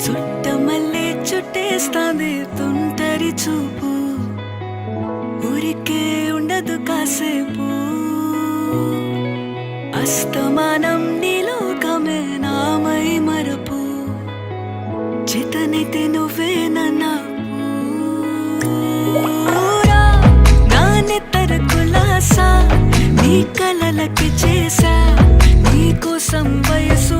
చుట్టమల్లే చుట్టేస్తాంది తుంటరి చూపు, ఊరికే ఉండదు కాసేపు. అస్తమానం నీలోకమే నామై మరపు, చేతనైతే నువ్వే నన్నా నా నెత్తర కులాసా నీ కలలకి చేసా, నీ కోసం వయసు